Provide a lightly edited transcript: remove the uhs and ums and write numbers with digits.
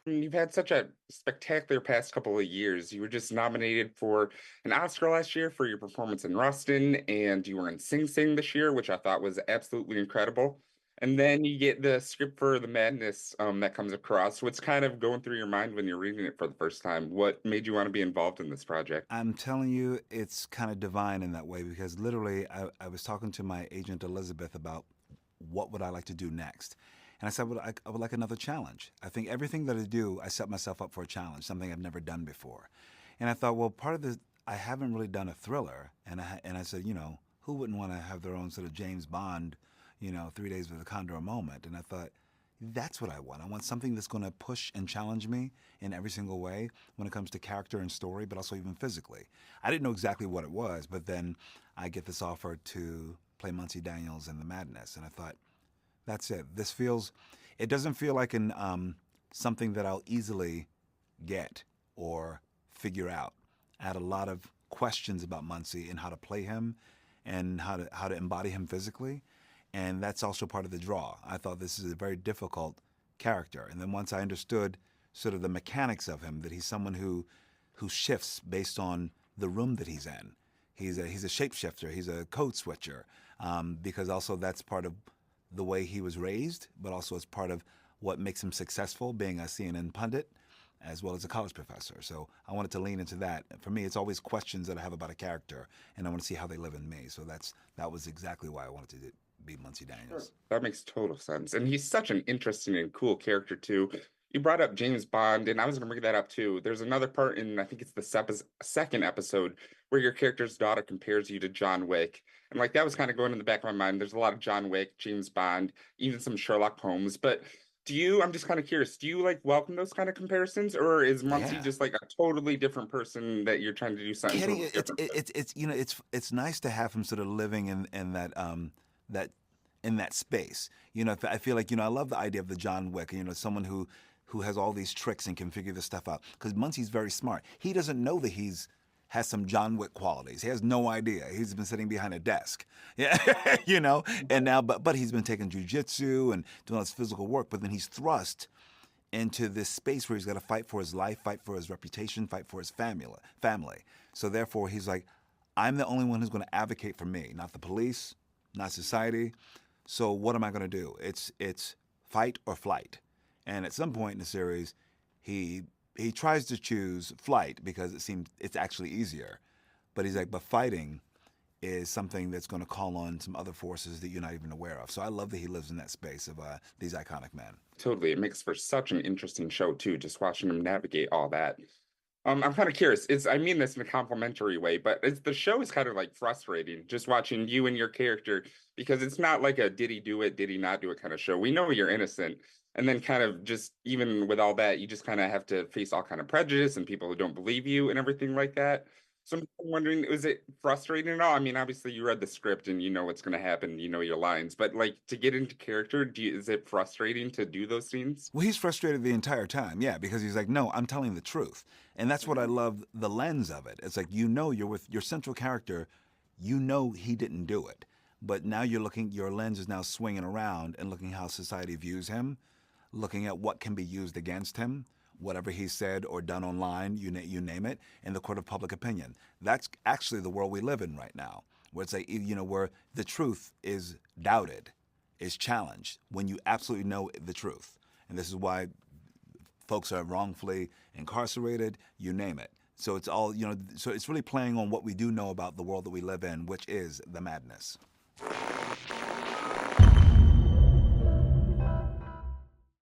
You've had such a spectacular past couple of years. You were just nominated for an Oscar last year for your performance in Rustin, and you were in Sing Sing this year, which I thought was absolutely incredible. And then you get the script for The Madness that comes across. What's kind of going through your mind when you're reading it for the first time? What made you want to be involved in this project? I'm telling you, it's kind of divine in that way because literally, I was talking to my agent Elizabeth about what would I like to do next, and I said, well, I would like another challenge. I think everything that I do, I set myself up for a challenge, something I've never done before, and I thought, well, part of the I haven't really done a thriller, and I said, who wouldn't want to have their own sort of James Bond, 3 days with a Condor moment, and I thought. That's what I want. I want something that's going to push and challenge me in every single way when it comes to character and story, but also even physically. I didn't know exactly what it was, but then I get this offer to play Muncie Daniels in The Madness, and I thought, that's it. It doesn't feel like something that I'll easily get or figure out. I had a lot of questions about Muncie and how to play him and how to embody him physically. And that's also part of the draw. I thought this is a very difficult character. And then once I understood sort of the mechanics of him, that he's someone who shifts based on the room that he's in. He's a shapeshifter. He's a code switcher, because also that's part of the way he was raised, but also it's part of what makes him successful, being a CNN pundit as well as a college professor. So I wanted to lean into that. For me, it's always questions that I have about a character, and I want to see how they live in me. So that was exactly why I wanted to be Muncie Sure. Daniels. That makes total sense. And he's such an interesting and cool character too. You brought up James Bond, and I was going to bring that up too. There's another part in, I think it's the second episode, where your character's daughter compares you to John Wick. And like that was kind of going in the back of my mind. There's a lot of John Wick, James Bond, even some Sherlock Holmes. But I'm just kind of curious, do you like welcome those kind of comparisons, or is Muncie Yeah. just like a totally different person that you're trying to do something Kidding. totally different with? It's nice to have him sort of living in that in that space. I feel like I love the idea of the John Wick. Someone who has all these tricks and can figure this stuff out. Because Muncie's very smart. He doesn't know that he's has some John Wick qualities. He has no idea. He's been sitting behind a desk. Yeah, And now, but he's been taking jujitsu and doing all this physical work. But then he's thrust into this space where he's got to fight for his life, fight for his reputation, fight for his family. So therefore, he's like, I'm the only one who's going to advocate for me, not the police, not society. So what am I going to do? It's fight or flight. And at some point in the series, he he tries to choose flight because it's actually easier. But he's like, but fighting is something that's going to call on some other forces that you're not even aware of. So I love that he lives in that space of these iconic men. Totally. It makes for such an interesting show too, just watching him navigate all that. I'm kind of curious. I mean this in a complimentary way, but the show is kind of like frustrating just watching you and your character because it's not like a did he do it, did he not do it kind of show. We know you're innocent. And then kind of just even with all that, you just kind of have to face all kind of prejudice and people who don't believe you and everything like that. So I'm wondering, was it frustrating at all? I mean, obviously you read the script and you know what's going to happen, you know your lines, but like to get into character, is it frustrating to do those scenes? Well, he's frustrated the entire time, yeah, because he's like, no, I'm telling the truth. And that's what I love the lens of it. It's like, you're with your central character, he didn't do it. But now your lens is now swinging around and looking how society views him, looking at what can be used against him, whatever he said or done online, you name it, in the court of public opinion. That's actually the world we live in right now, where it's like, where the truth is doubted, is challenged when you absolutely know the truth. And this is why folks are wrongfully incarcerated, you name it. So it's all, so it's really playing on what we do know about the world that we live in, which is the madness.